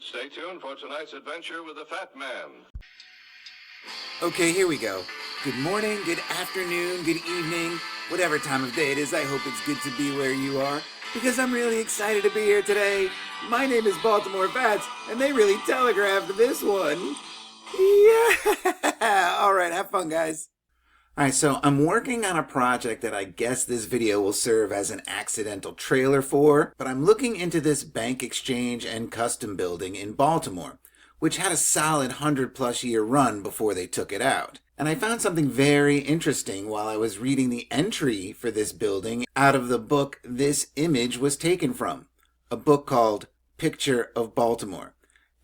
Stay tuned for tonight's adventure with the Fat Man. Okay, here we go. Good morning, good afternoon, good evening, whatever time of day it is. I hope it's good to be where you are, because I'm really excited to be here today. My name is Baltimore Bats, and they really telegraphed this one. Yeah! Alright, have fun, guys. Alright, so I'm working on a project that I guess this video will serve as an accidental trailer for, but I'm looking into this bank exchange and custom building in Baltimore, which had a solid 100+ year run before they took it out. And I found something very interesting while I was reading the entry for this building out of the book this image was taken from, a book called Picture of Baltimore.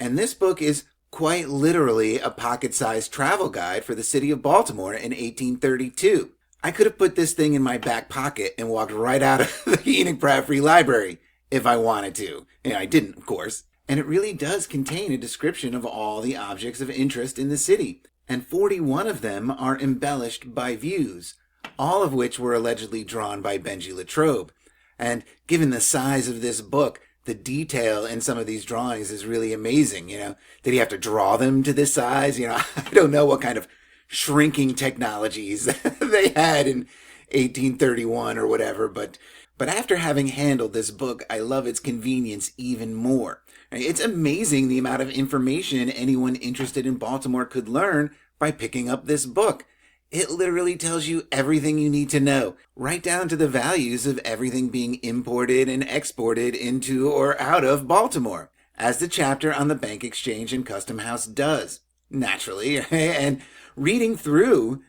And this book is quite literally a pocket-sized travel guide for the city of Baltimore in 1832. I could have put this thing in my back pocket and walked right out of the Enoch Pratt Free Library if I wanted to. And I didn't, of course. And it really does contain a description of all the objects of interest in the city. And 41 of them are embellished by views, all of which were allegedly drawn by Benji Latrobe. And given the size of this book, the detail in some of these drawings is really amazing. Did he have to draw them to this size? I don't know what kind of shrinking technologies they had in 1831 or whatever, but after having handled this book, I love its convenience even more. It's amazing the amount of information anyone interested in Baltimore could learn by picking up this book. It literally tells you everything you need to know, right down to the values of everything being imported and exported into or out of Baltimore, as the chapter on the bank exchange and custom house does, naturally. And reading through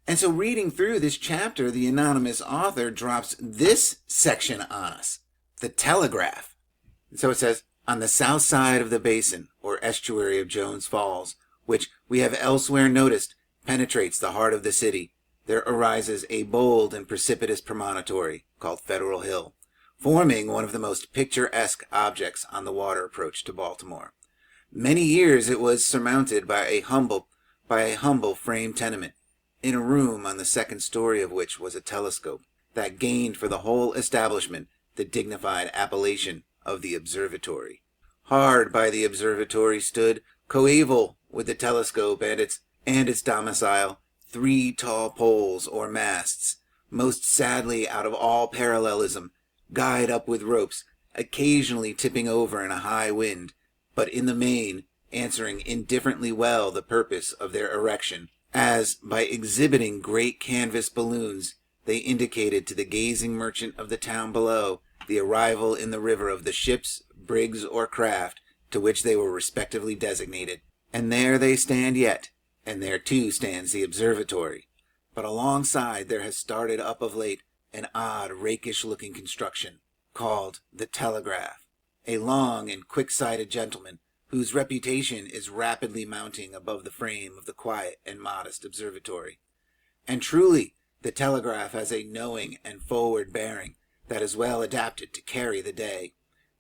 this chapter, the anonymous author drops this section on us, the Telegraph. So it says, on the south side of the basin, or estuary of Jones Falls, which we have elsewhere noticed penetrates the heart of the city, there arises a bold and precipitous promontory called Federal Hill, forming one of the most picturesque objects on the water approach to Baltimore. Many years it was surmounted by a humble frame tenement, in a room on the second story of which was a telescope that gained for the whole establishment the dignified appellation of the observatory. Hard by the observatory stood, coeval with the telescope and its domicile, 3 tall poles or masts, most sadly out of all parallelism, guyed up with ropes, occasionally tipping over in a high wind, but in the main answering indifferently well the purpose of their erection, as, by exhibiting great canvas balloons, they indicated to the gazing merchant of the town below the arrival in the river of the ships, brigs, or craft to which they were respectively designated. And there they stand yet, and there too stands the observatory. But alongside there has started up of late an odd, rakish-looking construction, called the Telegraph, a long and quick-sighted gentleman, whose reputation is rapidly mounting above the frame of the quiet and modest observatory. And truly, the Telegraph has a knowing and forward bearing that is well adapted to carry the day.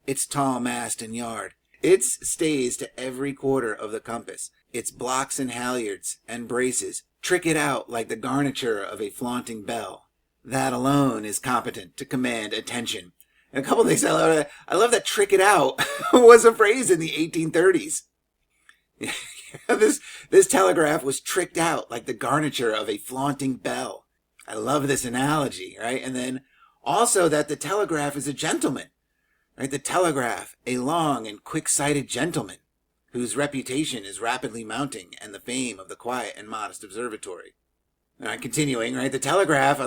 Its tall mast and yard, its stays to every quarter of the compass, its blocks and halyards and braces trick it out like the garniture of a flaunting bell. That alone is competent to command attention. And a couple of things I love that trick it out was a phrase in the 1830s. This telegraph was tricked out like the garniture of a flaunting bell. I love this analogy, right? And then also that the telegraph is a gentleman, right? The telegraph, a long and quick-sighted gentleman, whose reputation is rapidly mounting, and the fame of the quiet and modest observatory. All right, continuing, right? The telegraph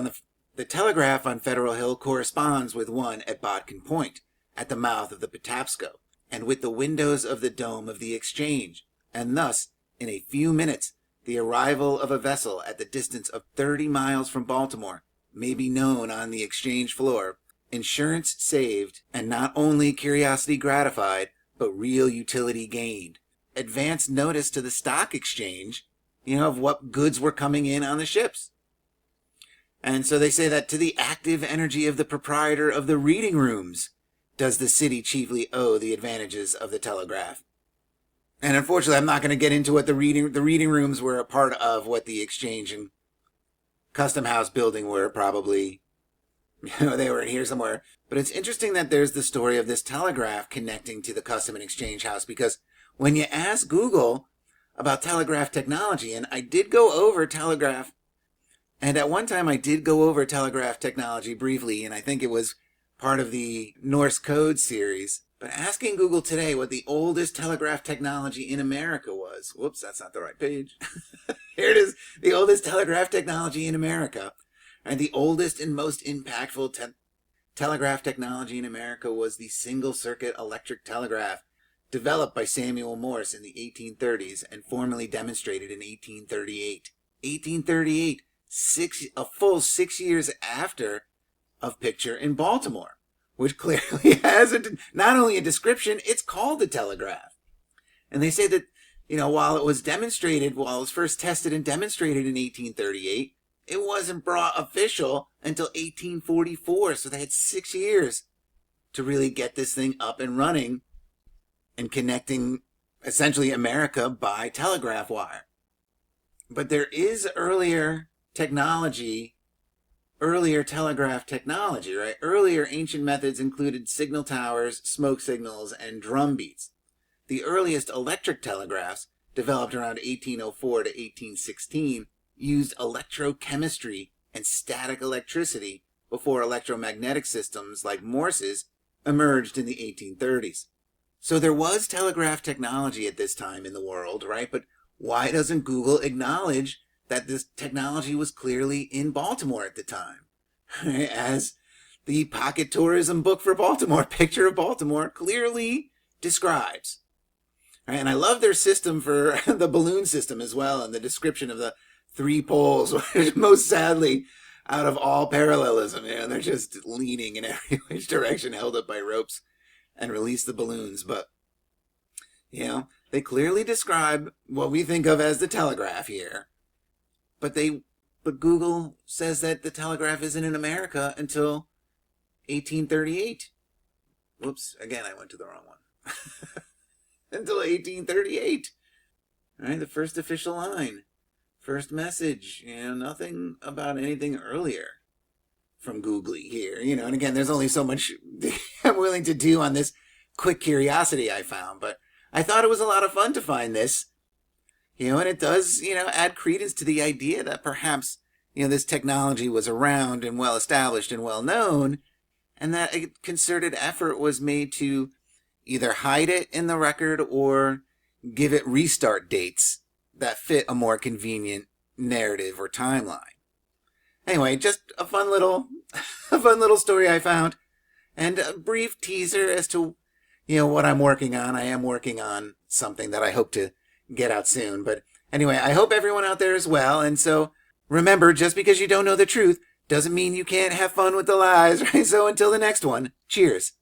on Federal Hill corresponds with one at Bodkin Point, at the mouth of the Patapsco, and with the windows of the dome of the Exchange, and thus, in a few minutes, the arrival of a vessel at the distance of 30 miles from Baltimore may be known on the Exchange floor, insurance saved, and not only curiosity gratified, but real utility gained. Advance notice to the stock exchange, of what goods were coming in on the ships. And so they say that to the active energy of the proprietor of the reading rooms does the city chiefly owe the advantages of the telegraph. And unfortunately, I'm not going to get into what the reading rooms were a part of, what the exchange and custom house building were, probably. They were in here somewhere. But it's interesting that there's the story of this telegraph connecting to the custom and exchange house, because when you ask Google about telegraph technology, and I did go over telegraph, and at one time I did go over telegraph technology briefly, and I think it was part of the Norse Code series. But asking Google today what the oldest telegraph technology in America was. Whoops, that's not the right page. Here it is. The oldest telegraph technology in America. And the oldest and most impactful telegraph technology in America was the single-circuit electric telegraph, developed by Samuel Morse in the 1830s and formally demonstrated in 1838. 1838, a full 6 years after of Picture in Baltimore, which clearly has not only a description, it's called a telegraph. And they say that, while it was first tested and demonstrated in 1838, it wasn't brought official until 1844. So they had 6 years to really get this thing up and running and connecting essentially America by telegraph wire. But there is earlier telegraph technology, right? Earlier ancient methods included signal towers, smoke signals, and drum beats. The earliest electric telegraphs, developed around 1804 to 1816, used electrochemistry and static electricity before electromagnetic systems like Morse's emerged in the 1830s. So there was telegraph technology at this time in the world, right? But why doesn't Google acknowledge that this technology was clearly in Baltimore at the time? As the pocket tourism book for Baltimore, Picture of Baltimore, clearly describes. And I love their system for the balloon system as well, and the description of the 3 poles, which most sadly, out of all parallelism, they're just leaning in every which direction, held up by ropes, and release the balloons. But, they clearly describe what we think of as the telegraph here. But Google says that the telegraph isn't in America until 1838. Whoops, again, I went to the wrong one. Until 1838. All right, the first official line. First message. Nothing about anything earlier from Googly here. And again, there's only so much I'm willing to do on this quick curiosity I found. But I thought it was a lot of fun to find this. And it does, add credence to the idea that perhaps, this technology was around and well established and well known, and that a concerted effort was made to either hide it in the record or give it restart dates that fit a more convenient narrative or timeline. Anyway, just a fun little story I found, and a brief teaser as to, what I'm working on. I am working on something that I hope to get out soon. But anyway, I hope everyone out there is well. And so remember, just because you don't know the truth doesn't mean you can't have fun with the lies, right? So until the next one, cheers.